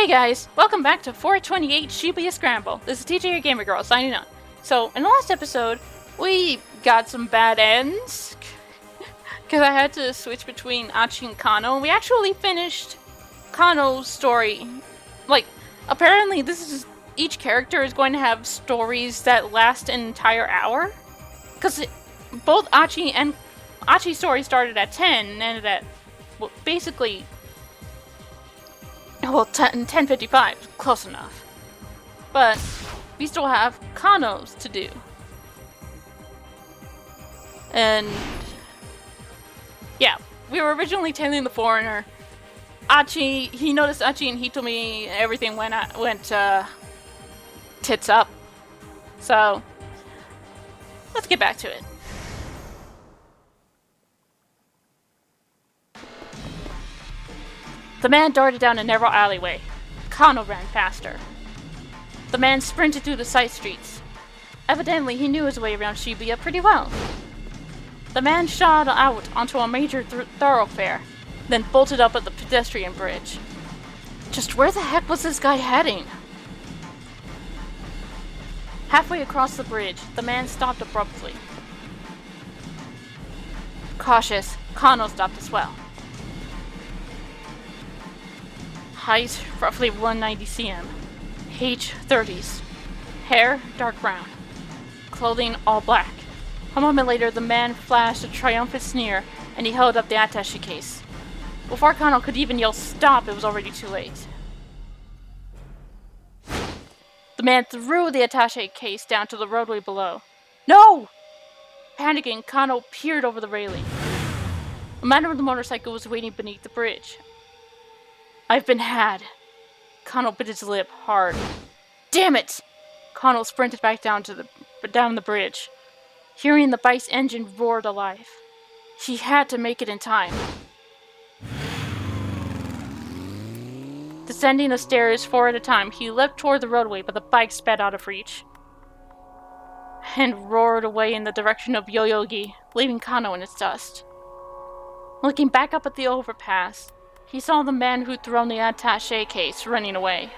guys, welcome back to 428 Shibuya Scramble. This is TJ your Gamer Girl signing on. So, in the last episode, we got some bad ends because I had to switch between Achi and Kano, and we actually finished Kano's story. Like, apparently each character is going to have stories that last an entire hour. Because both Achi and Achi's story started at 10 and ended at, well, basically, 10:55, close enough. But we still have Kano's to do. And yeah, we were originally tailing the foreigner. Achi, he noticed Achi and Hitomi, everything went tits up. So, let's get back to it. The man darted down a narrow alleyway. Kano ran faster. The man sprinted through the side streets. Evidently, he knew his way around Shibuya pretty well. The man shot out onto a major thoroughfare, then bolted up at the pedestrian bridge. Just where the heck was this guy heading? Halfway across the bridge, the man stopped abruptly. Cautious, Kano stopped as well. Height, roughly 190 cm. Age, 30s. Hair, dark brown. Clothing, all black. A moment later, the man flashed a triumphant sneer, and he held up the attaché case. Before Kano could even yell stop, it was already too late. The man threw the attaché case down to the roadway below. No! Panicking, Kano peered over the railing. A man on the motorcycle was waiting beneath the bridge. I've been had. Kano bit his lip hard. Damn it! Kano sprinted back down the bridge. Hearing the bike's engine roar to life. He had to make it in time. Descending the stairs 4 at a time, he leapt toward the roadway, but the bike sped out of reach and roared away in the direction of Yoyogi, leaving Kano in its dust. Looking back up at the overpass, he saw the man who'd thrown the attaché case running away.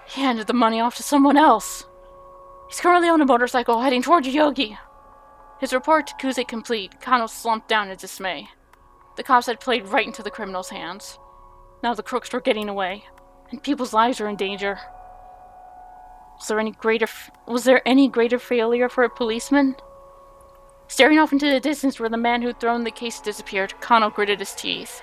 He handed the money off to someone else. He's currently on a motorcycle heading toward Yoyogi. His report to Kuze complete, Kano slumped down in dismay. The cops had played right into the criminal's hands. Now the crooks were getting away, and people's lives were in danger. Was there any greater failure for a policeman? Staring off into the distance where the man who'd thrown the case disappeared, Kano gritted his teeth.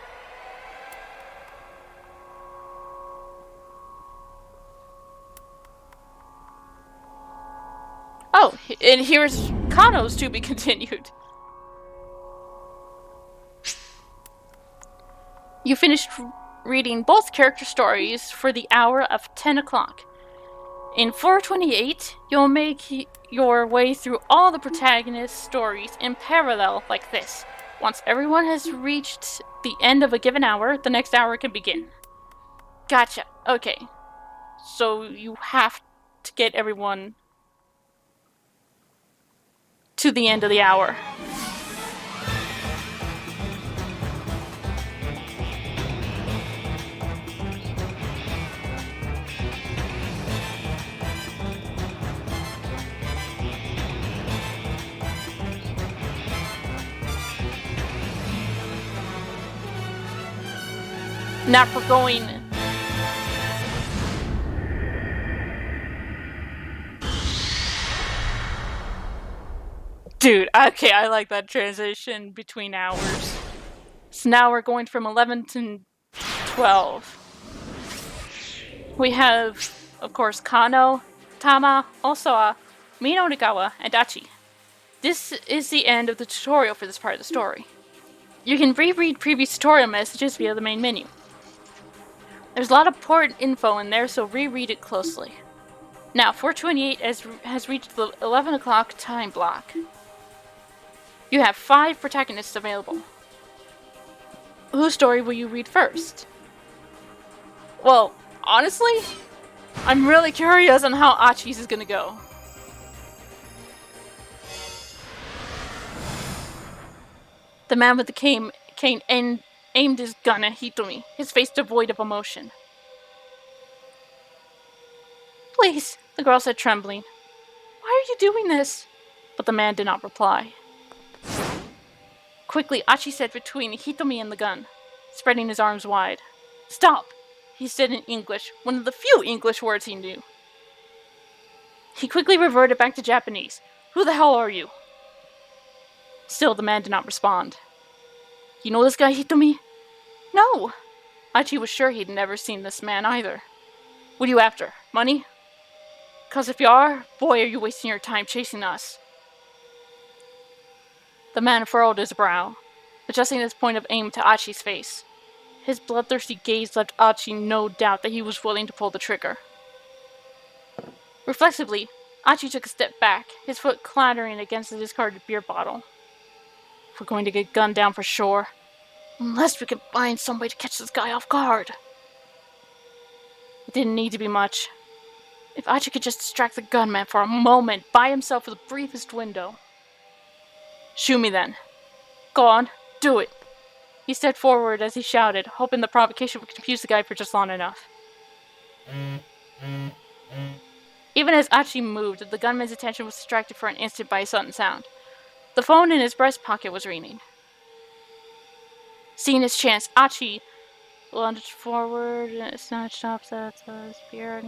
Oh, and here's Kano's to be continued. You finished reading both character stories for the hour of 10 o'clock. In 428, you'll make your way through all the protagonist's stories in parallel like this. Once everyone has reached the end of a given hour, the next hour can begin. Gotcha. Okay. So you have to get everyone to the end of the hour. Not for going. Dude, okay, I like that transition between hours. So now we're going from 11 to 12. We have, of course, Kano, Tama, Osawa, Minonagawa, and Achi. This is the end of the tutorial for this part of the story. You can reread previous tutorial messages via the main menu. There's a lot of important info in there, so reread it closely. Now, 428 has reached the 11 o'clock time block. You have 5 protagonists available. Whose story will you read first? Well, honestly, I'm really curious on how Achi's is gonna go. The man with the cane aimed his gun at Hitomi, his face devoid of emotion. Please, the girl said, trembling. Why are you doing this? But the man did not reply. Quickly, Achi sat between Hitomi and the gun, spreading his arms wide. Stop, he said in English, one of the few English words he knew. He quickly reverted back to Japanese. Who the hell are you? Still, the man did not respond. You know this guy, Hitomi? No. Achi was sure he'd never seen this man either. What are you after? Money? 'Cause if you are, boy, are you wasting your time chasing us. The man furrowed his brow, adjusting his point of aim to Achi's face. His bloodthirsty gaze left Achi no doubt that he was willing to pull the trigger. Reflexively, Achi took a step back, his foot clattering against the discarded beer bottle. We're going to get gunned down for sure, unless we can find some way to catch this guy off guard. It didn't need to be much. If Achi could just distract the gunman for a moment by himself for the briefest window. Shoot me then. Go on, do it. He stepped forward as he shouted, hoping the provocation would confuse the guy for just long enough. Even as Achi moved, the gunman's attention was distracted for an instant by a sudden sound. The phone in his breast pocket was ringing. Seeing his chance, Achi lunged forward and snatched up the beer.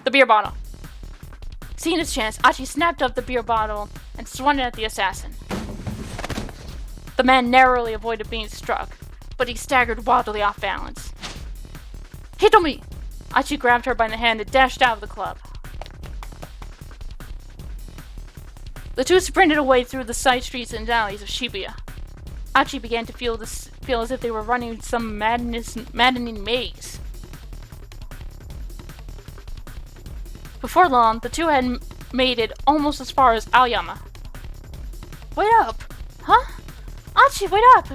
The beer bottle. Seeing his chance, Achi snapped up the beer bottle and swung it at the assassin. The man narrowly avoided being struck, but he staggered wildly off balance. Hitomi! Achi grabbed her by the hand and dashed out of the club. The two sprinted away through the side streets and alleys of Shibuya. Achi began to feel as if they were running some maddening maze. Before long, the two had made it almost as far as Aoyama. Wait up! Huh? Achi, wait up!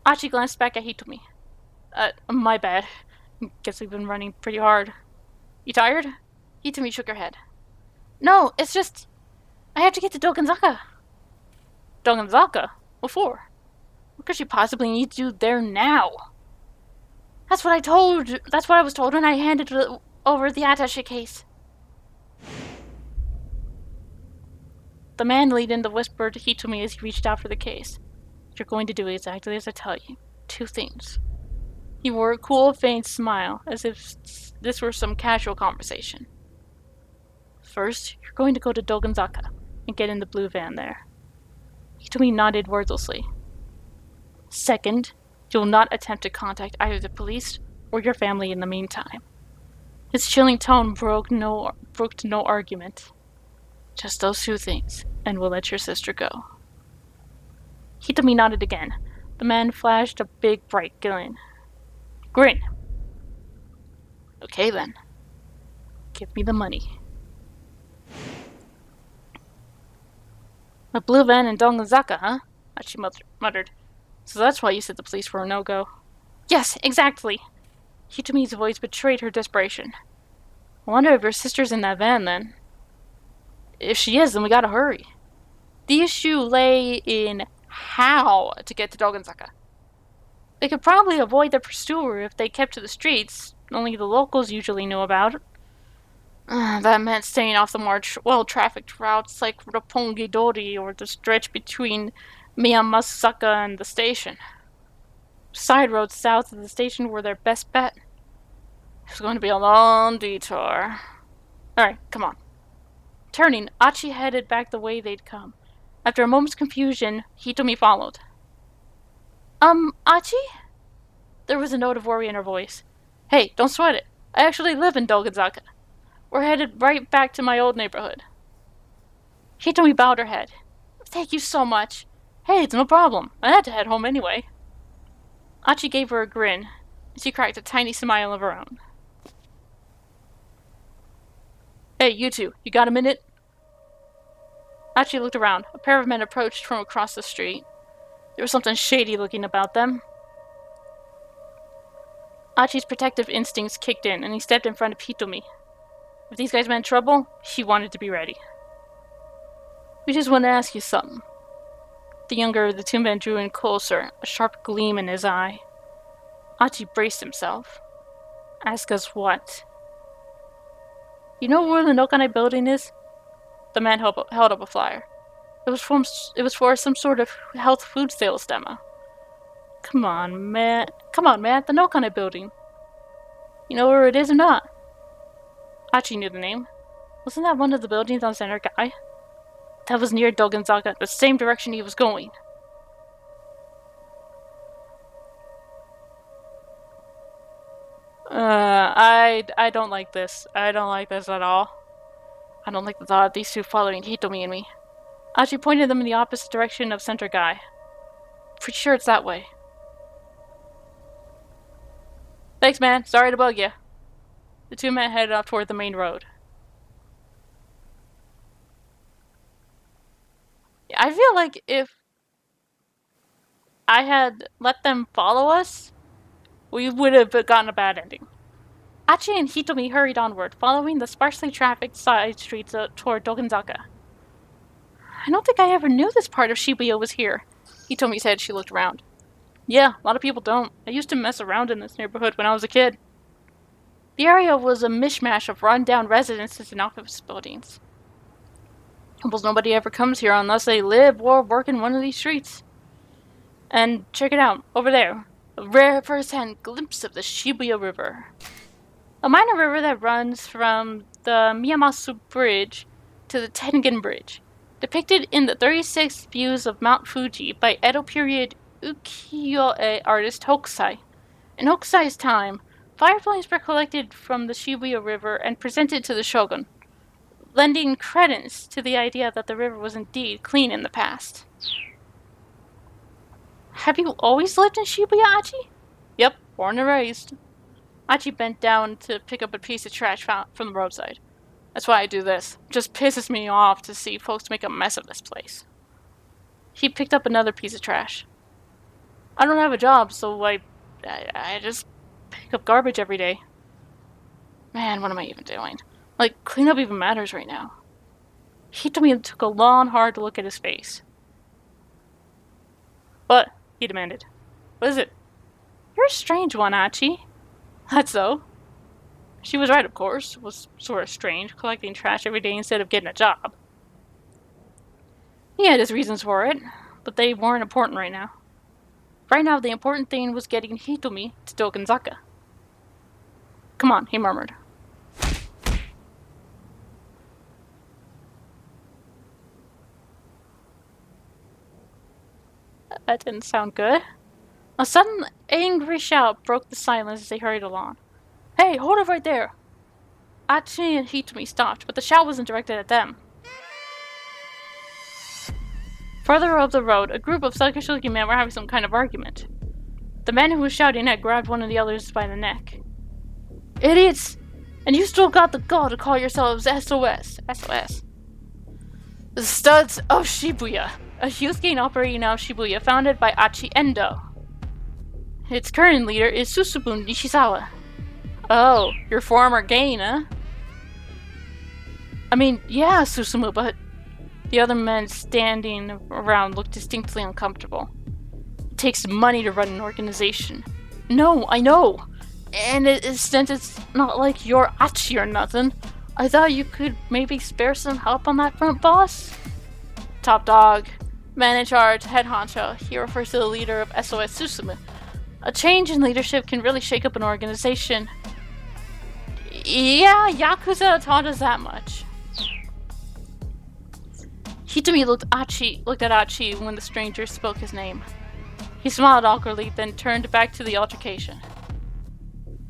Achi glanced back at Hitomi. My bad. Guess we've been running pretty hard. You tired? Hitomi shook her head. No, it's just... I have to get to Dogonzaka. Dogonzaka? What for? What could she possibly need to do there now? That's what I was told when I handed over the attaché case. The man leaned in to whisper to Hitomi as he reached out for the case. You're going to do exactly as I tell you. 2 things. He wore a cool, faint smile, as if this were some casual conversation. First, you're going to go to Dogonzaka and get in the blue van there. Hitomi nodded wordlessly. Second, you'll not attempt to contact either the police or your family in the meantime. His chilling tone broke to no argument. Just those 2 things, and we'll let your sister go. Hitomi nodded again. The man flashed a big, bright grin. Okay then. Give me the money. A blue van in Dogonzaka, huh? Achi muttered. So that's why you said the police were a no-go. Yes, exactly. Hitomi's voice betrayed her desperation. I wonder if your sister's in that van then. If she is, then we gotta hurry. The issue lay in how to get to Dogonzaka. They could probably avoid their pursuer if they kept to the streets, only the locals usually knew about it. That meant staying off the more well-trafficked routes like Roppongi-dori or the stretch between Miyamasaka and the station. Side roads south of the station were their best bet. It was going to be a long detour. Alright, come on. Turning, Achi headed back the way they'd come. After a moment's confusion, Hitomi followed. Achi? There was a note of worry in her voice. Hey, don't sweat it. I actually live in Dogonzaka. We're headed right back to my old neighborhood. Hitomi bowed her head. Thank you so much. Hey, it's no problem. I had to head home anyway. Achi gave her a grin, and she cracked a tiny smile of her own. Hey, you two, you got a minute? Achi looked around. A pair of men approached from across the street. There was something shady looking about them. Achi's protective instincts kicked in, and he stepped in front of Hitomi. If these guys meant trouble, he wanted to be ready. We just want to ask you something. The younger of the 2 men drew in closer, a sharp gleam in his eye. Achi braced himself. Ask us what? You know where the Nokanai building is? The man held up a flyer. It was for some sort of health food sales demo. Come on, man. The Nokanai building. You know where it is or not? Achi knew the name. Wasn't that one of the buildings on Center Guy? That was near Dogenzaga, the same direction he was going. I don't like this. I don't like this at all. I don't like the thought of these two following Hitomi and me. Achi pointed them in the opposite direction of Center Guy. Pretty sure it's that way. Thanks, man. Sorry to bug you. The two men headed off toward the main road. I feel like if I had let them follow us, we would have gotten a bad ending. Achi and Hitomi hurried onward, following the sparsely trafficked side streets toward Dogenzaka. I don't think I ever knew this part of Shibuya was here, Hitomi said. She looked around. Yeah, a lot of people don't. I used to mess around in this neighborhood when I was a kid. The area was a mishmash of run-down residences and office buildings. Almost nobody ever comes here unless they live or work in one of these streets. And check it out, over there. A rare first-hand glimpse of the Shibuya River. A minor river that runs from the Miyamasu Bridge to the Tengen Bridge. Depicted in the 36 views of Mount Fuji by Edo period ukiyo-e artist Hokusai. In Hokusai's time, fireflies were collected from the Shibuya River and presented to the shogun, lending credence to the idea that the river was indeed clean in the past. Have you always lived in Shibuya, Achi? Yep, born and raised. Achi bent down to pick up a piece of trash found from the roadside. That's why I do this. It just pisses me off to see folks make a mess of this place. He picked up another piece of trash. I don't have a job, so I just pick up garbage every day. Man, what am I even doing? Like, cleanup even matters right now. Hitomi took a long, hard look at his face. What? He demanded. What is it? You're a strange one, Achi. That's so. She was right, of course. It was sort of strange, collecting trash every day instead of getting a job. He had his reasons for it, but they weren't important right now. Right now, the important thing was getting Hitomi to Dogenzaka. Come on, he murmured. That didn't sound good. A sudden, angry shout broke the silence as they hurried along. Hey, hold it right there! Achi and Hitomi stopped, but the shout wasn't directed at them. Further up the road, a group of sluggish-looking men were having some kind of argument. The man who was shouting had grabbed one of the others by the neck. Idiots! And you still got the gall to call yourselves SOS. SOS. The Studs of Shibuya, a youth gang operating out of Shibuya founded by Achi Endo. Its current leader is Susumu Nishizawa. Oh, your former gang, huh? I mean, yeah, Susumu, but... The other men standing around looked distinctly uncomfortable. It takes money to run an organization. No, I know! And since it's not like you're Achi or nothing, I thought you could maybe spare some help on that front, boss? Top dog, man in charge, head honcho, he refers to the leader of SOS Susumu. A change in leadership can really shake up an organization. Yeah, Yakuza taught us that much. Hitomi looked at Achi when the stranger spoke his name. He smiled awkwardly, then turned back to the altercation.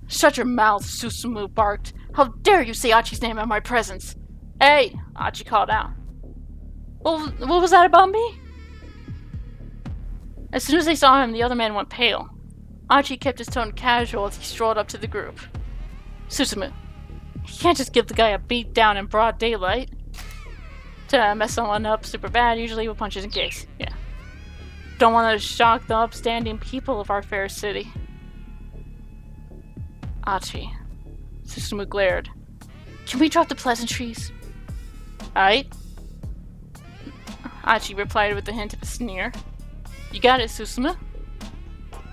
Shut your mouth, Susumu barked. How dare you say Achi's name in my presence? Hey, Achi called out. What was that about me? As soon as they saw him, the other man went pale. Achi kept his tone casual as he strolled up to the group. Susumu, you can't just give the guy a beat down in broad daylight. To mess someone up super bad, usually with punches and kicks. Yeah. Don't want to shock the upstanding people of our fair city. Achi. Susumu glared. Can we drop the pleasantries? Aight. Achi replied with a hint of a sneer. You got it, Susumu.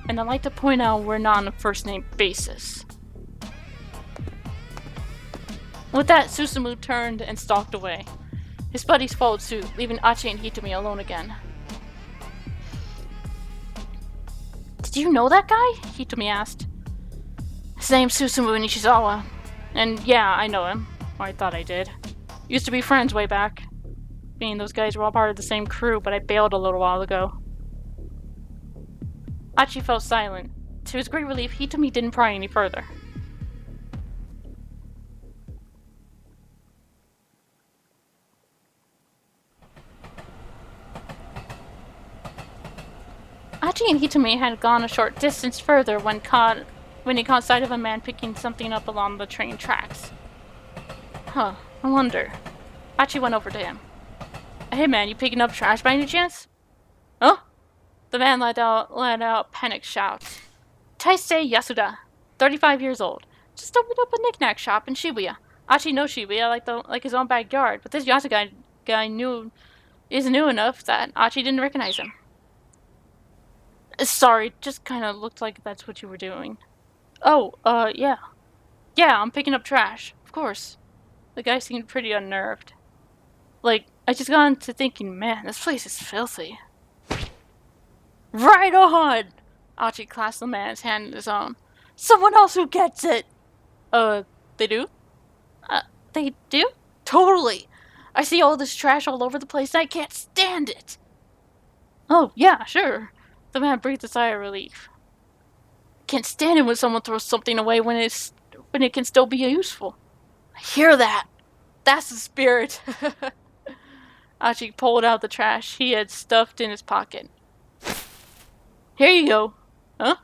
And I'd like to point out we're not on a first-name basis. With that, Susumu turned and stalked away. His buddies followed suit, leaving Achi and Hitomi alone again. Did you know that guy? Hitomi asked. His name's Susumu Nishizawa. And yeah, I know him. Or I thought I did. Used to be friends way back. Me and those guys were all part of the same crew, but I bailed a little while ago. Achi fell silent. To his great relief, Hitomi didn't pry any further. Achi and Hitomi had gone a short distance further when he caught sight of a man picking something up along the train tracks. Huh, I wonder. Achi went over to him. Hey man, you picking up trash by any chance? Huh? The man let out a panicked shout. Taisei Yasuda, 35 years old. Just opened up a knick-knack shop in Shibuya. Achi knows Shibuya like his own backyard, but this Yasuda guy is new enough that Achi didn't recognize him. Sorry, just kind of looked like that's what you were doing. Oh, yeah. Yeah, I'm picking up trash, of course. The guy seemed pretty unnerved. Like, I just got into thinking, man, this place is filthy. Right on! Achi clasped the man's hand in his own. Someone else who gets it! They do? They do? Totally! I see all this trash all over the place and I can't stand it! Oh, yeah, sure. The man breathed a sigh of relief. Can't stand it when someone throws something away when it can still be useful. I hear that! That's the spirit! Achi pulled out the trash he had stuffed in his pocket. Here you go. Huh?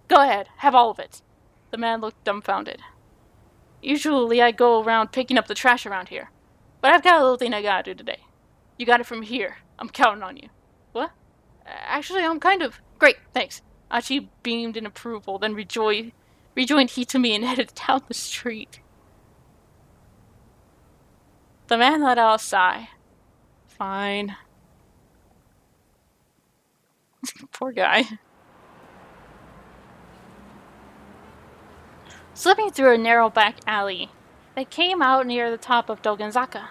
Go ahead, have all of it. The man looked dumbfounded. Usually I go around picking up the trash around here, but I've got a little thing I gotta do today. You got it from here. I'm counting on you. What? Actually, I'm kind of... Great, thanks. Achi beamed in approval, then rejoined Hitomi and headed down the street. The man let out a sigh. Fine. Poor guy. Slipping through a narrow back alley, they came out near the top of Dogenzaka.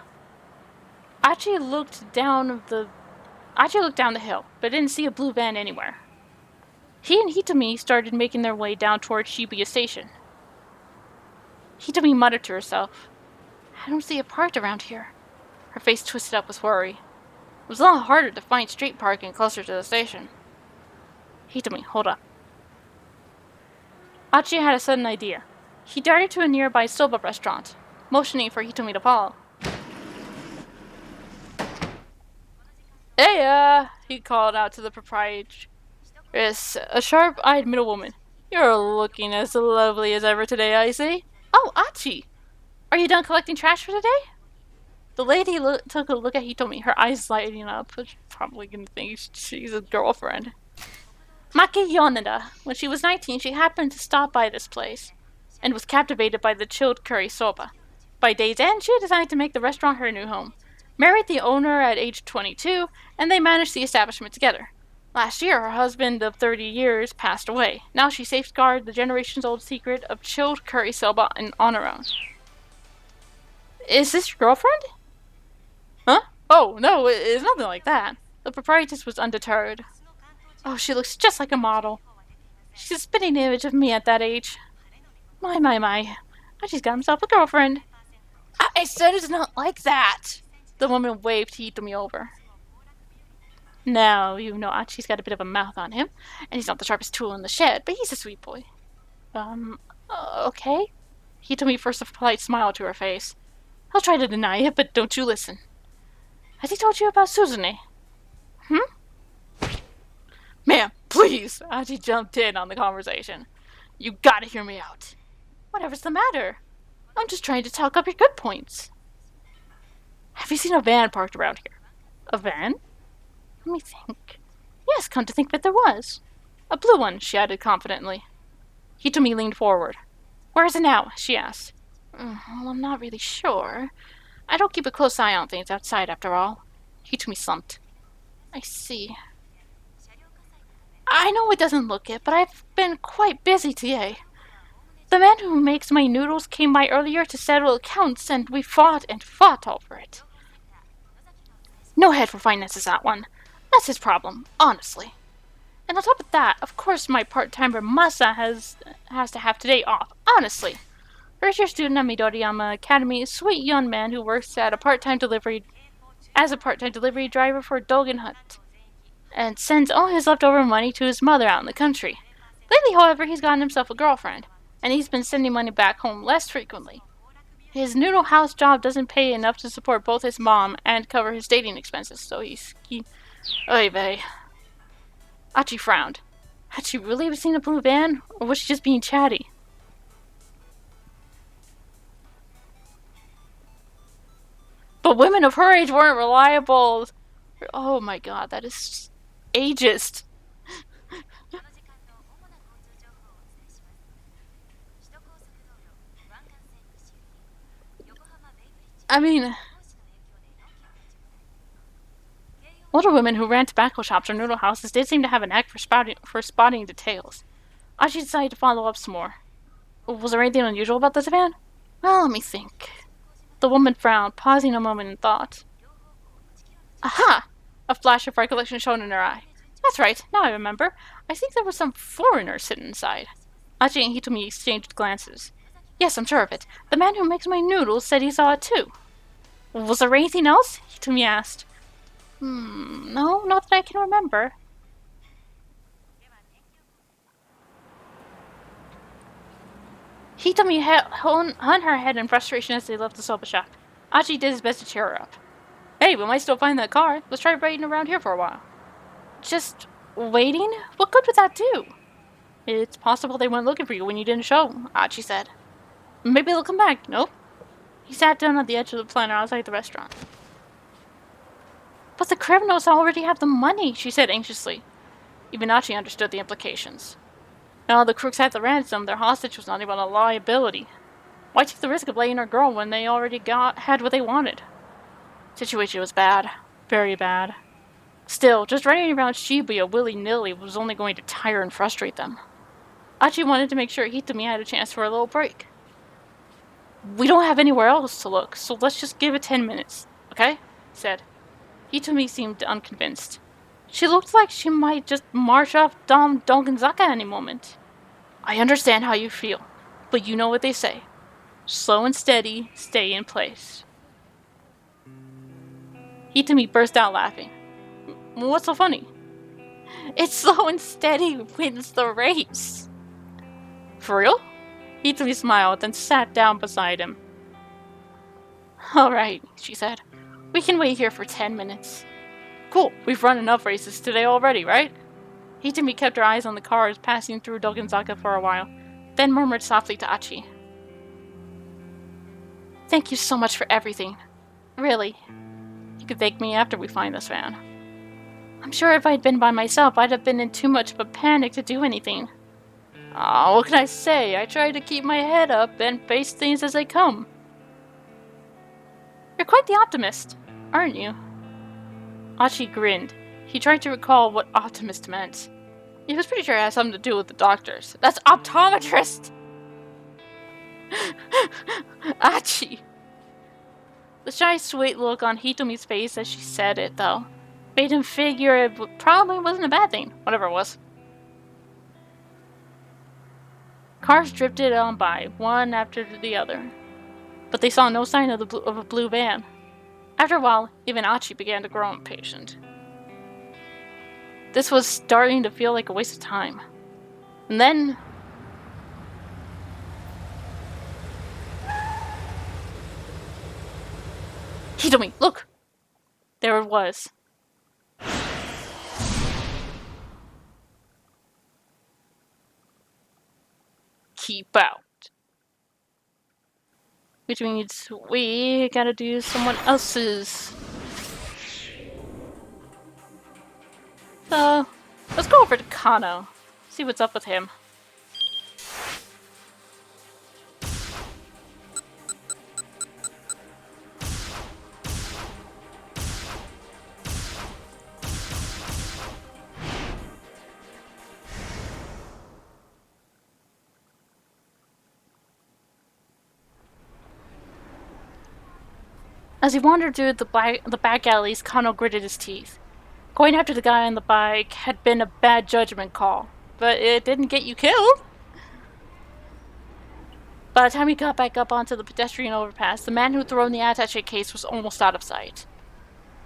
Achi looked down the hill, but didn't see a blue van anywhere. He and Hitomi started making their way down towards Shibuya Station. Hitomi muttered to herself, I don't see a park around here. Her face twisted up with worry. It was a lot harder to find street parking closer to the station. Hitomi, hold up. Achi had a sudden idea. He darted to a nearby soba restaurant, motioning for Hitomi to follow. Hey, he called out to the proprietress, a sharp-eyed middle woman. You're looking as lovely as ever today, I see. Oh, Achi! Are you done collecting trash for today? The lady took a look at Hitomi, her eyes lighting up, probably gonna think she's a girlfriend. Maki Yoneda. When she was 19, she happened to stop by this place, and was captivated by the chilled curry soba. By day's end, she decided to make the restaurant her new home. Married the owner at age 22, and they managed the establishment together. Last year, her husband of 30 years passed away. Now she safeguards the generations-old secret of chilled curry soba on her own. Is this your girlfriend? Huh? Oh, no, it's nothing like that. The proprietress was undeterred. Oh, she looks just like a model. She's a spitting image of me at that age. My. Achi's got himself a girlfriend. I said it's not like that. The woman waved Hitomi over. Now, you know Achi's got a bit of a mouth on him, and he's not the sharpest tool in the shed, but he's a sweet boy. Okay? Hitomi forced a polite smile to her face. I'll try to deny it, but don't you listen. Has he told you about Suzune? Ma'am, please! Achi jumped in on the conversation. You gotta hear me out. Whatever's the matter? I'm just trying to talk up your good points. Have you seen a van parked around here? A van? Let me think. Yes, come to think of it, there was. A blue one, she added confidently. Hitomi leaned forward. Where is it now? She asked. Well, I'm not really sure. I don't keep a close eye on things outside, after all. Hitomi slumped. I see. I know it doesn't look it, but I've been quite busy today. The man who makes my noodles came by earlier to settle accounts, and we fought and fought over it. No head for finances, that one. That's his problem, honestly. And on top of that, of course my part-timer Masa has to have today off, honestly. First-year student at Midoriyama Academy, a sweet young man who works as a part-time delivery driver for a Dogen Hut, and sends all his leftover money to his mother out in the country. Lately, however, he's gotten himself a girlfriend, and he's been sending money back home less frequently. His noodle house job doesn't pay enough to support both his mom and cover his dating expenses, so Oy vey. Achi frowned. Had she really seen a blue van, or was she just being chatty? But women of her age weren't reliable. Oh my god, that is ageist. I mean, older women who ran tobacco shops or noodle houses did seem to have a knack for spotting details. Achi decided to follow up some more. Was there anything unusual about this van? Well, let me think. The woman frowned, pausing a moment in thought. Aha! A flash of recollection shone in her eye. That's right, now I remember. I think there was some foreigner sitting inside. Achi and Hitomi exchanged glances. Yes, I'm sure of it. The man who makes my noodles said he saw it too. Was there anything else? Hitomi asked. No, not that I can remember. Hitomi hung her head in frustration as they left the soba shop. Achi did his best to cheer her up. Hey, we might still find that car. Let's try waiting around here for a while. Just waiting? What good would that do? It's possible they went looking for you when you didn't show, Achi said. Maybe they'll come back. Nope. He sat down at the edge of the planter outside the restaurant. But the criminals already have the money, she said anxiously. Even Achi understood the implications. Now the crooks had the ransom, their hostage was not even a liability. Why take the risk of laying her girl when they already had what they wanted? Situation was bad. Very bad. Still, just running around Shibuya willy-nilly was only going to tire and frustrate them. Achi wanted to make sure Hitomi had a chance for a little break. We don't have anywhere else to look, so let's just give it 10 minutes, okay? He said. Hitomi seemed unconvinced. She looked like she might just march off Dongenzaka any moment. I understand how you feel, but you know what they say. Slow and steady, stay in place. Hitomi burst out laughing. What's so funny? It's slow and steady wins the race. For real? Hitomi smiled, then sat down beside him. Alright, she said. We can wait here for 10 minutes. Cool, we've run enough races today already, right? Hitomi kept her eyes on the cars passing through Dogenzaka for a while, then murmured softly to Achi. Thank you so much for everything. Really. You could thank me after we find this van. I'm sure if I'd been by myself, I'd have been in too much of a panic to do anything. Oh, what can I say? I try to keep my head up and face things as they come. You're quite the optimist, aren't you? Achi grinned. He tried to recall what optimist meant. He was pretty sure it had something to do with the doctors. That's optometrist! Achi! The shy, sweet look on Hitomi's face as she said it, though, made him figure it probably wasn't a bad thing, whatever it was. Cars drifted on by, one after the other, but they saw no sign of a blue van. After a while, even Achi began to grow impatient. This was starting to feel like a waste of time. And then... Hitomi, look! There it was. Keep out. Which means we gotta do someone else's. So, let's go over to Kano. See what's up with him. As he wandered through the back alleys, Kano gritted his teeth. Going after the guy on the bike had been a bad judgment call, but it didn't get you killed. By the time he got back up onto the pedestrian overpass, the man who'd thrown the attaché case was almost out of sight.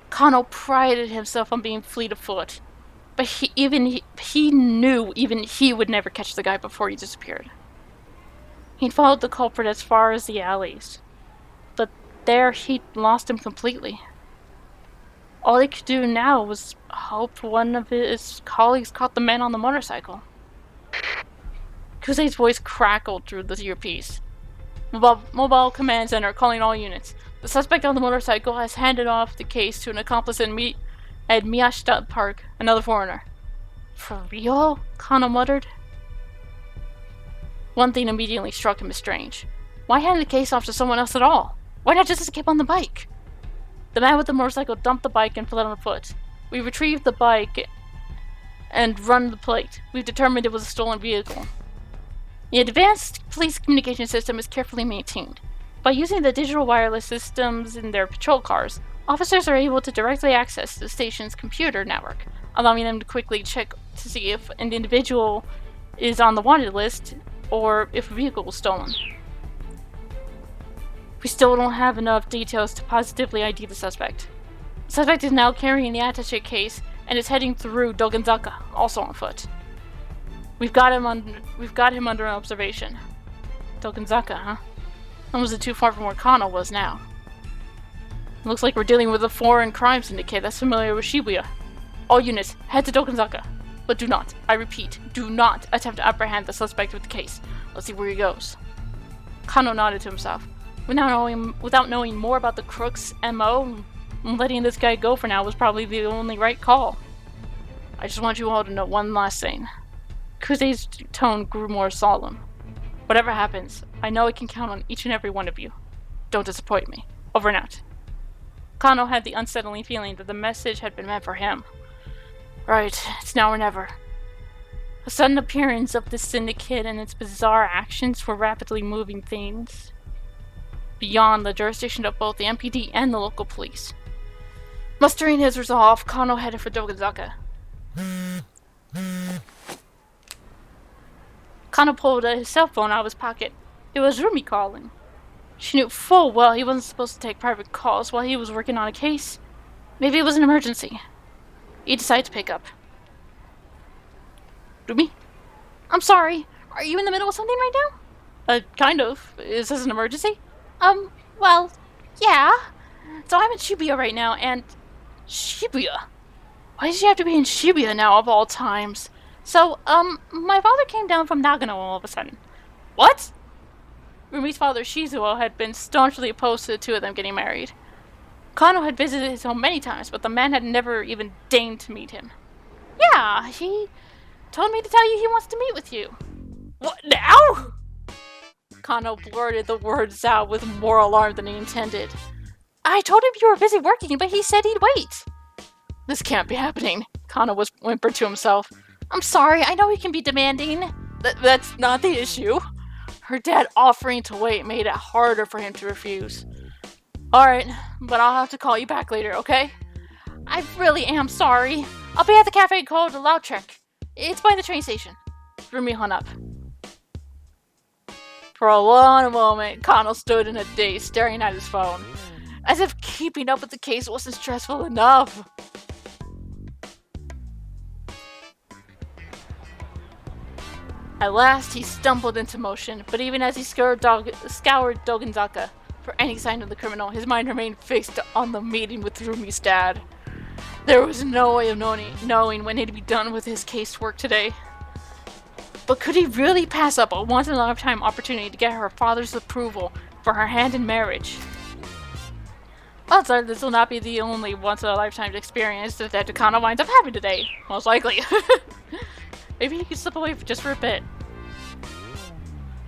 Kano prided himself on being fleet of foot, but he knew even he would never catch the guy before he disappeared. He'd followed the culprit as far as the alleys, but there he'd lost him completely. All he could do now was hope one of his colleagues caught the man on the motorcycle. Kusei's voice crackled through the earpiece. Mobile Command Center calling all units. The suspect on the motorcycle has handed off the case to an accomplice at Miyashita Park, another foreigner. For real? Kano muttered. One thing immediately struck him as strange. Why hand the case off to someone else at all? Why not just skip on the bike? The man with the motorcycle dumped the bike and fled on foot. We retrieved the bike and run the plate. We've determined it was a stolen vehicle. The advanced police communication system is carefully maintained. By using the digital wireless systems in their patrol cars, officers are able to directly access the station's computer network, allowing them to quickly check to see if an individual is on the wanted list or if a vehicle was stolen. We still don't have enough details to positively ID the suspect. The suspect is now carrying the attaché case and is heading through Dogenzaka, also on foot. We've got him under observation. Dogenzaka, huh? Almost too far from where Kano was now. Looks like we're dealing with a foreign crime syndicate that's familiar with Shibuya. All units, head to Dogenzaka. But do not, I repeat, do not attempt to apprehend the suspect with the case. Let's see where he goes. Kano nodded to himself. Without knowing more about the crook's MO, letting this guy go for now was probably the only right call. I just want you all to know one last thing. Kusei's tone grew more solemn. Whatever happens, I know I can count on each and every one of you. Don't disappoint me. Over and out. Kano had the unsettling feeling that the message had been meant for him. Right, it's now or never. The sudden appearance of this syndicate and its bizarre actions were rapidly moving things beyond the jurisdiction of both the MPD and the local police. Mustering his resolve, Kano headed for Dogenzaka. Kano pulled his cell phone out of his pocket. It was Rumi calling. She knew full well he wasn't supposed to take private calls while he was working on a case. Maybe it was an emergency. He decided to pick up. Rumi? I'm sorry. Are you in the middle of something right now? Kind of. Is this an emergency? Well, yeah. So I'm in Shibuya right now, and... Shibuya? Why does she have to be in Shibuya now, of all times? So, my father came down from Nagano all of a sudden. What? Rumi's father, Shizuo, had been staunchly opposed to the two of them getting married. Kano had visited his home many times, but the man had never even deigned to meet him. Yeah, he told me to tell you he wants to meet with you. What, now? Kano blurted the words out with more alarm than he intended. I told him you were busy working, but he said he'd wait. This can't be happening, Kano whimpered to himself. I'm sorry, I know he can be demanding. That's not the issue. Her dad offering to wait made it harder for him to refuse. Alright, but I'll have to call you back later, okay? I really am sorry. I'll be at the cafe called Lautrec. It's by the train station. Rumi hung up. For a long moment, Kano stood in a daze, staring at his phone, as if keeping up with the case wasn't stressful enough. At last, he stumbled into motion, but even as he scoured Dogenzaka for any sign of the criminal, his mind remained fixed on the meeting with Rumi's dad. There was no way of knowing when he'd be done with his casework today. But could he really pass up a once-in-a-lifetime opportunity to get her father's approval for her hand in marriage? Odds are this will not be the only once-in-a-lifetime experience that Takano winds up having today. Most likely. Maybe he could slip away just for a bit.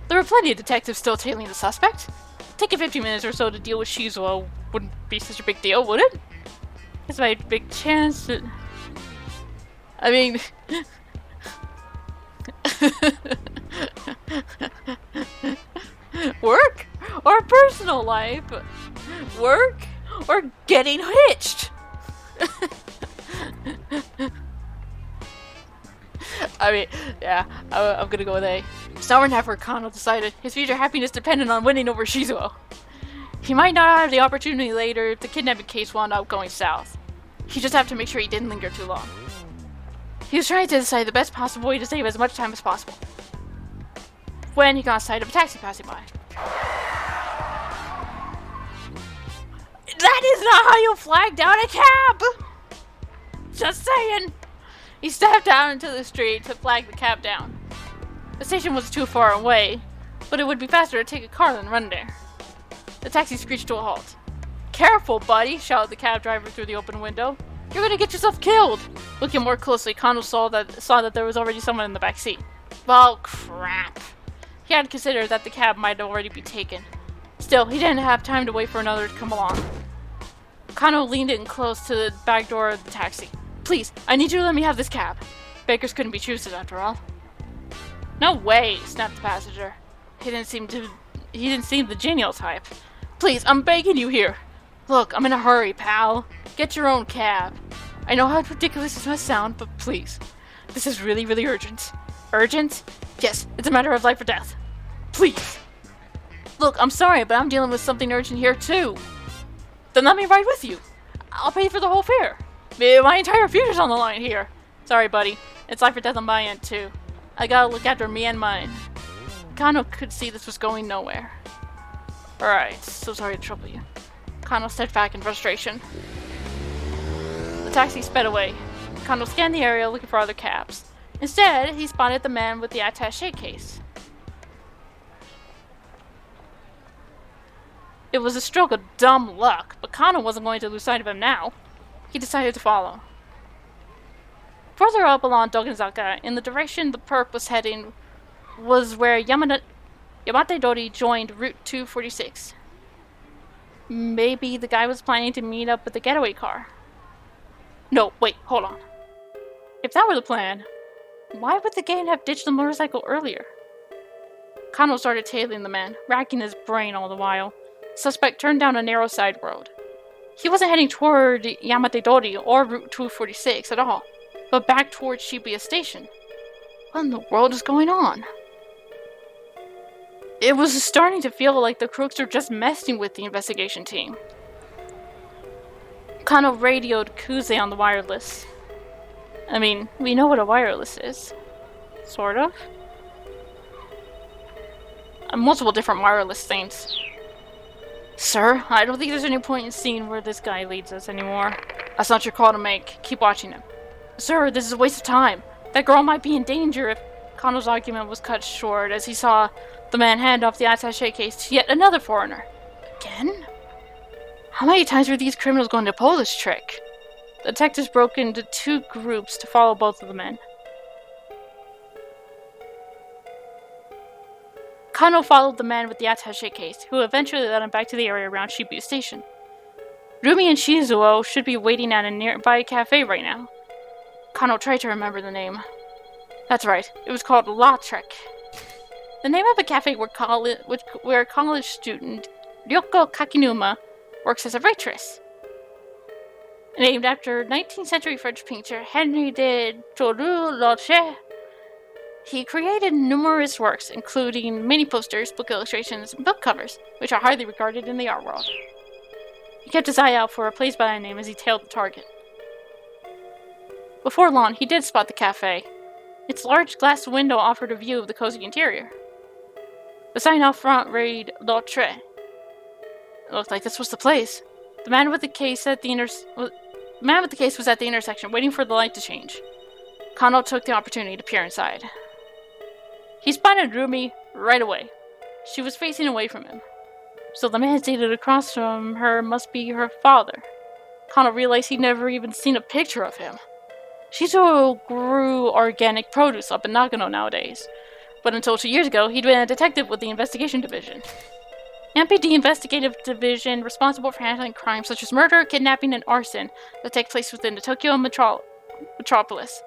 There were plenty of detectives still tailing the suspect. Taking 15 minutes or so to deal with Shizuo wouldn't be such a big deal, would it? It's my big chance to... I mean... Work? Or personal life? Work? or getting hitched. I mean, yeah, I'm gonna go with A. Sour and Heifer Kano decided his future happiness depended on winning over Shizuo. He might not have the opportunity later if the kidnapping case wound up going south. He just have to make sure he didn't linger too long. He was trying to decide the best possible way to save as much time as possible, when he got sight of a taxi passing by. That is not how you flag down a cab! Just saying! He stepped out into the street to flag the cab down. The station was too far away, but it would be faster to take a car than run there. The taxi screeched to a halt. "Careful, buddy," shouted the cab driver through the open window. "You're gonna get yourself killed!" Looking more closely, Kano saw that there was already someone in the back seat. Well, crap. He had considered that the cab might already be taken. Still, he didn't have time to wait for another to come along. Kano leaned in close to the back door of the taxi. "Please, I need you to let me have this cab." Beggars couldn't be choosers after all. "No way," snapped the passenger. He didn't seem the genial type. "Please, I'm begging you here." "Look, I'm in a hurry, pal. Get your own cab. I know how ridiculous this must sound, but please. This is really, really urgent." "Urgent?" "Yes, it's a matter of life or death. Please." "Look, I'm sorry, but I'm dealing with something urgent here too." "Then let me ride with you. I'll pay for the whole fare. My entire future's on the line here." "Sorry, buddy. It's life or death on my end too. I gotta look after me and mine." Kano could see this was going nowhere. "Alright, so sorry to trouble you." Kano stepped back in frustration. The taxi sped away. Kano scanned the area looking for other cabs. Instead, he spotted the man with the attaché case. It was a stroke of dumb luck, but Kano wasn't going to lose sight of him now. He decided to follow. Further up along Dogenzaka, in the direction the perp was heading, was where Yamate-dori joined Route 246. Maybe the guy was planning to meet up with the getaway car. No, wait, hold on. If that were the plan, why would the gang have ditched the motorcycle earlier? Kano started tailing the man, racking his brain all the while. The suspect turned down a narrow side road. He wasn't heading toward Yamate-dori or Route 246 at all, but back towards Shibuya Station. What in the world is going on? It was starting to feel like the crooks were just messing with the investigation team. Kano radioed Kuze on the wireless. I mean, we know what a wireless is. Sort of. Multiple different wireless things. "Sir, I don't think there's any point in seeing where this guy leads us anymore. That's not your call to make. Keep watching him." "Sir, this is a waste of time. That girl might be in danger." If Kano's argument was cut short as he saw the man hand off the attaché case to yet another foreigner. Again? How many times were these criminals going to pull this trick? The detectives broke into two groups to follow both of the men. Kano followed the man with the attaché case, who eventually led him back to the area around Shibuya Station. Rumi and Shizuo should be waiting at a nearby cafe right now. Kano tried to remember the name. That's right, it was called La Trek. The name of a cafe where college student Ryoko Kakinuma works as a waitress. Named after 19th century French painter Henri de Toulouse-Lautrec, he created numerous works, including many posters, book illustrations, and book covers, which are highly regarded in the art world. He kept his eye out for a place by that name as he tailed the target. Before long, he did spot the cafe. Its large glass window offered a view of the cozy interior. The sign out front read Lautrec. It looked like this was the place. The man with the case was at the intersection, waiting for the light to change. Kano took the opportunity to peer inside. He spotted Rumi right away. She was facing away from him. So the man seated across from her must be her father. Kano realized he'd never even seen a picture of him. Shizuo grew organic produce up in Nagano nowadays, but until 2 years ago, he'd been a detective with the investigation division. MPD investigative division responsible for handling crimes such as murder, kidnapping, and arson that take place within the Tokyo metropolis.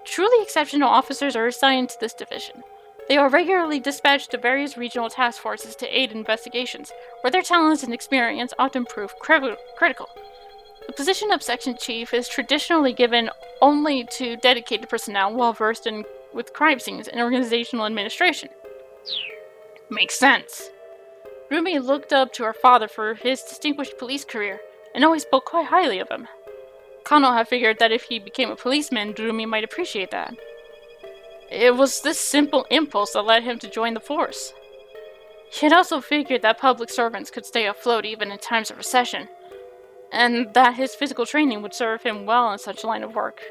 Truly exceptional officers are assigned to this division. They are regularly dispatched to various regional task forces to aid in investigations, where their talents and experience often prove critical. The position of section chief is traditionally given only to dedicated personnel well versed with crime scenes and organizational administration. Makes sense. Rumi looked up to her father for his distinguished police career and always spoke quite highly of him. Kano had figured that if he became a policeman, Rumi might appreciate that. It was this simple impulse that led him to join the force. He had also figured that public servants could stay afloat even in times of recession, and that his physical training would serve him well in such a line of work.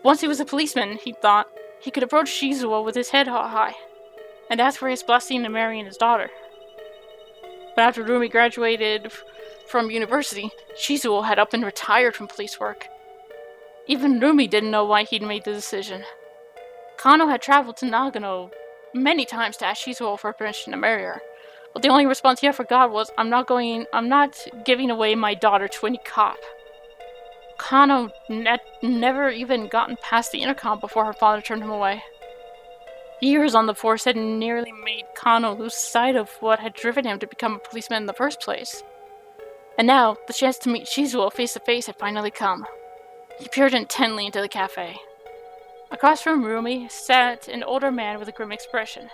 Once he was a policeman, he thought, he could approach Shizuo with his head high, and ask for his blessing in marrying his daughter. But after Rumi graduated from university, Shizuo had up and retired from police work. Even Rumi didn't know why he'd made the decision. Kano had traveled to Nagano many times to ask Shizuo for permission to marry her, but the only response he ever got was, I'm not giving away my daughter to any cop. Kano never even gotten past the intercom before her father turned him away. Years on the force had nearly made Kano lose sight of what had driven him to become a policeman in the first place. And now, the chance to meet Shizuo face to face had finally come. He peered intently into the cafe. Across from Rumi sat an older man with a grim expression.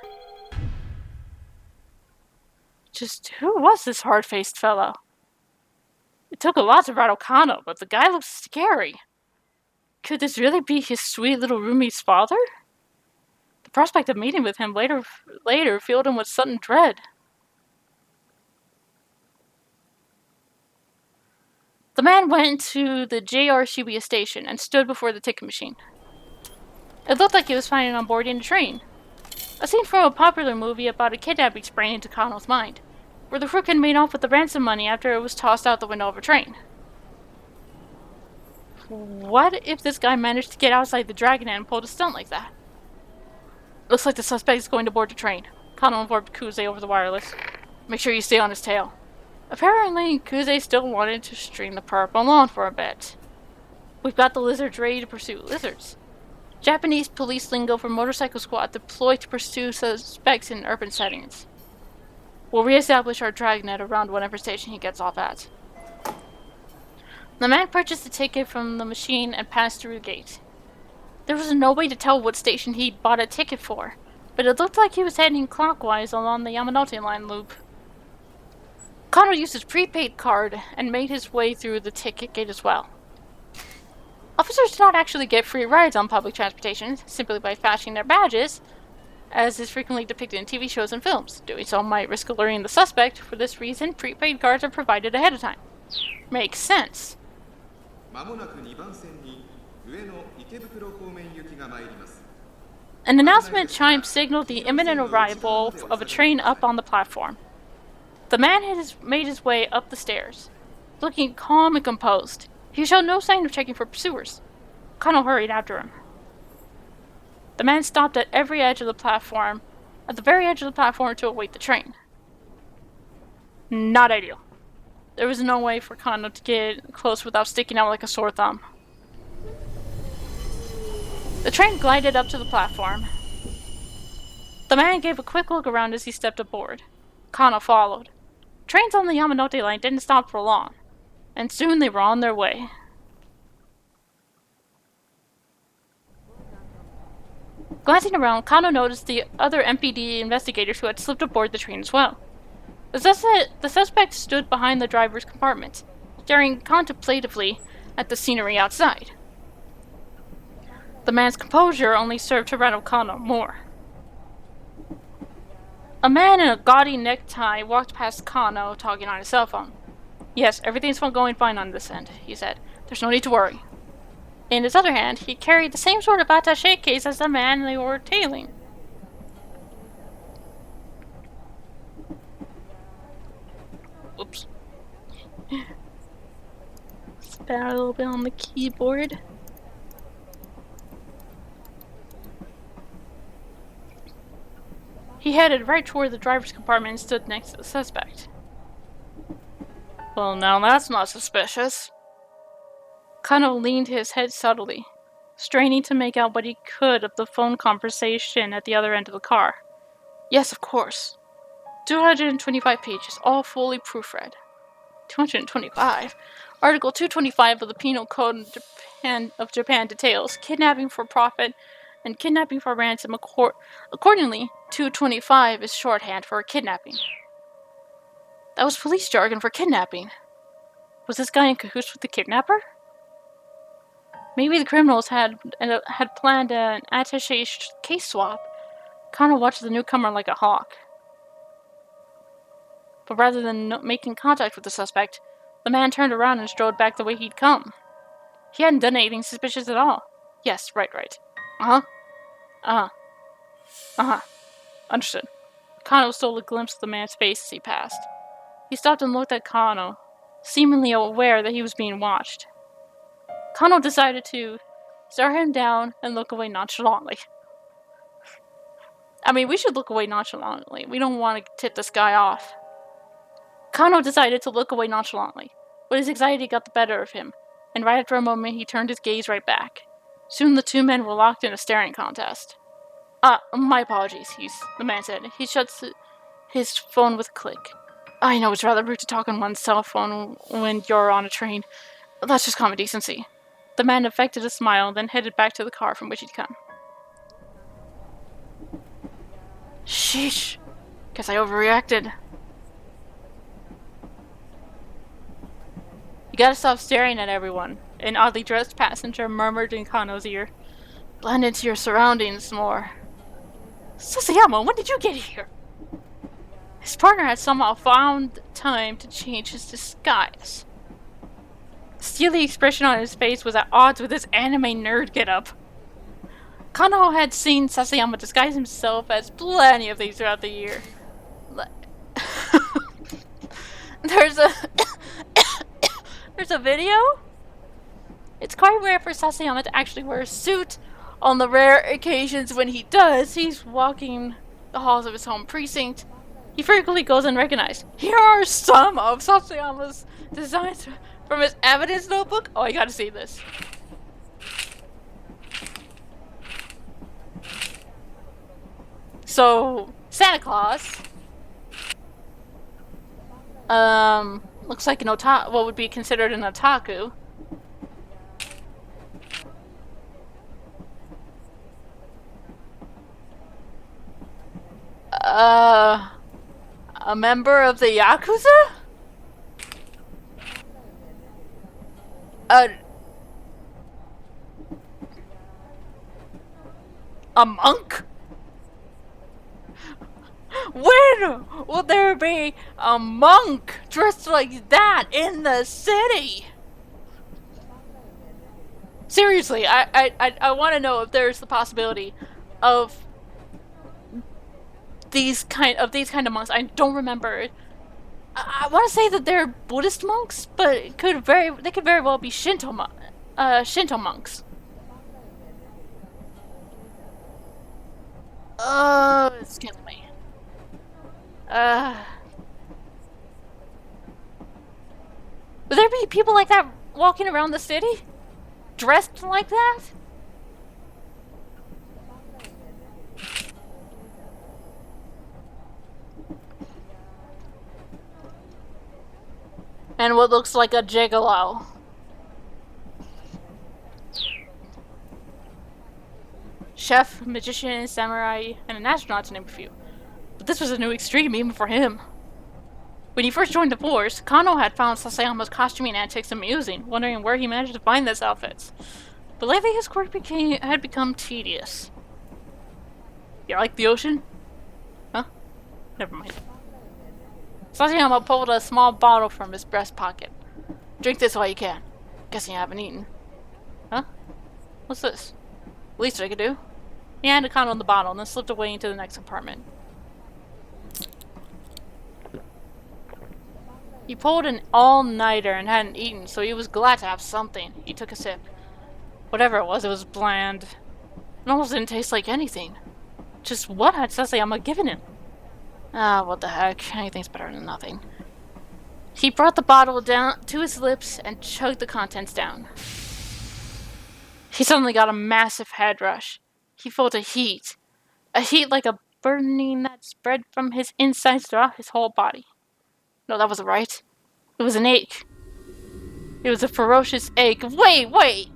Just who was this hard-faced fellow? It took a lot to rattle Kano, but the guy looked scary. Could this really be his sweet little Rumi's father? The prospect of meeting with him later filled him with sudden dread. The man went to the JR Shibuya station and stood before the ticket machine. It looked like he was planning on boarding a train. A scene from a popular movie about a kidnapping sprang into Kano's mind, where the crook had made off with the ransom money after it was tossed out the window of a train. What if this guy managed to get outside the Dragon and pulled a stunt like that? Looks like the suspect is going to board the train. Kano informed Kuze over the wireless. Make sure you stay on his tail. Apparently, Kuze still wanted to string the perp along for a bit. We've got the lizards ready to pursue lizards. Japanese police lingo for motorcycle squad deployed to pursue suspects in urban settings. We'll reestablish our dragnet around whatever station he gets off at. The man purchased a ticket from the machine and passed through the gate. There was no way to tell what station he'd bought a ticket for, but it looked like he was heading clockwise along the Yamanote line loop. Kano used his prepaid card and made his way through the ticket gate as well. Officers do not actually get free rides on public transportation simply by flashing their badges, as is frequently depicted in TV shows and films. Doing so might risk alerting the suspect. For this reason, prepaid cards are provided ahead of time. Makes sense. An announcement chime signaled the imminent arrival of a train up on the platform. The man made his way up the stairs. Looking calm and composed, he showed no sign of checking for pursuers. Kano hurried after him. The man stopped at the very edge of the platform to await the train. Not ideal. There was no way for Kano to get close without sticking out like a sore thumb. The train glided up to the platform. The man gave a quick look around as he stepped aboard. Kano followed. Trains on the Yamanote line didn't stop for long, and soon they were on their way. Glancing around, Kano noticed the other MPD investigators who had slipped aboard the train as well. The suspect stood behind the driver's compartment, staring contemplatively at the scenery outside. The man's composure only served to rattle Kano more. A man in a gaudy necktie walked past Kano, talking on his cell phone. Yes, everything's going fine on this end, he said. There's no need to worry. In his other hand, he carried the same sort of attaché case as the man they were tailing. Oops. Spat a little bit on the keyboard. He headed right toward the driver's compartment and stood next to the suspect. Well, now that's not suspicious. Kano leaned his head subtly. straining to make out what he could of the phone conversation at the other end of the car. Yes, of course. 225 pages, all fully proofread. 225? Article 225 of the Penal Code of Japan details kidnapping for profit and kidnapping for ransom. Accordingly, 225 is shorthand for kidnapping. That was police jargon for kidnapping. Was this guy in cahoots with the kidnapper? Maybe the criminals had planned an attaché case swap. Kano watched the newcomer like a hawk. But rather than making contact with the suspect, the man turned around and strode back the way he'd come. He hadn't done anything suspicious at all. Yes, right. Uh-huh. Understood. Kano stole a glimpse of the man's face as he passed. He stopped and looked at Kano, seemingly aware that he was being watched. Kano decided to stare him down and look away nonchalantly. I mean, we should look away nonchalantly. We don't want to tip this guy off. Kano decided to look away nonchalantly, but his anxiety got the better of him, and right after a moment he turned his gaze right back. Soon the two men were locked in a staring contest. My apologies, the man said. He shuts his phone with a click. I know it's rather rude to talk on one's cell phone when you're on a train. That's just common decency. The man affected a smile, then headed back to the car from which he'd come. Sheesh. Guess I overreacted. You gotta stop staring at everyone, an oddly dressed passenger murmured in Kano's ear. Blend into your surroundings more. Sasayama, when did you get here? His partner had somehow found time to change his disguise. The steely expression on his face was at odds with his anime nerd getup. Kano had seen Sasayama disguise himself as plenty of things throughout the year. There's a video? It's quite rare for Sasayama to actually wear a suit. On the rare occasions when he does, he's walking the halls of his home precinct. He frequently goes unrecognized. Here are some of Sasayama's designs from his evidence notebook. Oh, I gotta see this. So, Santa Claus. Looks like an what would be considered an otaku. A member of the Yakuza? A monk? When will there be a monk dressed like that in the city? Seriously, I want to know if there's the possibility of these kind of monks. I don't remember. I want to say that they're Buddhist monks, but they could very well be Shinto monks. Excuse me. Would there be people like that walking around the city? Dressed like that? And what looks like a gigolo. Chef, magician, samurai, and an astronaut to name a few. But this was a new extreme even for him. When he first joined the force, Kano had found Sasayama's costuming antics amusing, wondering where he managed to find these outfits. But lately his quirk had become tedious. You like the ocean? Huh? Never mind. Sasayama pulled a small bottle from his breast pocket. Drink this while you can. Guessing you haven't eaten. Huh? What's this? Least I could do. He handed Kano the bottle and then slipped away into the next compartment. He pulled an all-nighter and hadn't eaten, so he was glad to have something. He took a sip. Whatever it was bland. It almost didn't taste like anything. Just what had Sasayama given him? What the heck. Anything's better than nothing. He brought the bottle down to his lips and chugged the contents down. He suddenly got a massive head rush. He felt a heat like a burning that spread from his insides throughout his whole body. No, that wasn't right. It was an ache. It was a ferocious ache. Wait!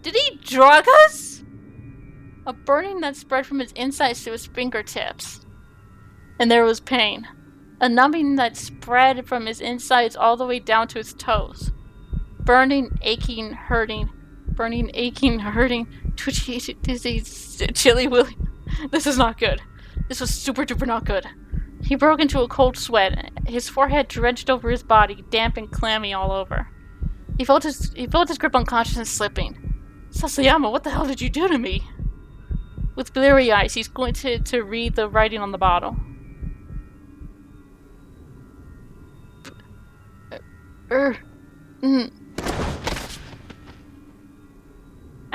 Did he drug us? A burning that spread from his insides to his fingertips. And there was pain. A numbing that spread from his insides all the way down to his toes. Burning, aching, hurting. Twitchy, dizzy, chilly willy. This is not good. This was super duper not good. He broke into a cold sweat. His forehead drenched over his body, damp and clammy all over. He felt his grip on consciousness slipping. Sasayama, what the hell did you do to me? With bleary eyes, he's going to read the writing on the bottle.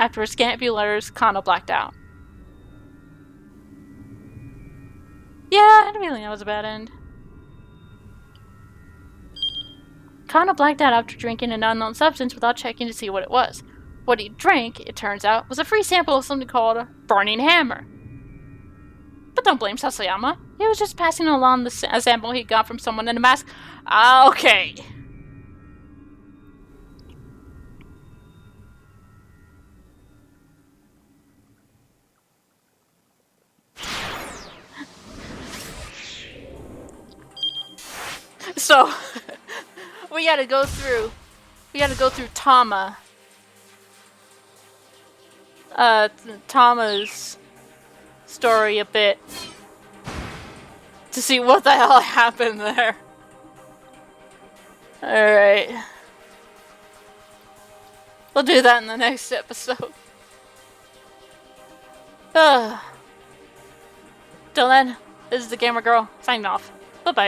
After a scant few letters, Kano blacked out. Yeah, I had a feeling that was a bad end. Kano blacked out after drinking an unknown substance without checking to see what it was. What he drank, it turns out, was a free sample of something called a burning hammer. But don't blame Sasayama. He was just passing along a sample he got from someone in a mask. Okay. So, we gotta go through Tama's story a bit to see what the hell happened there. Alright. We'll do that in the next episode. Till then, this is the Gamer Girl, signing off. Bye-bye.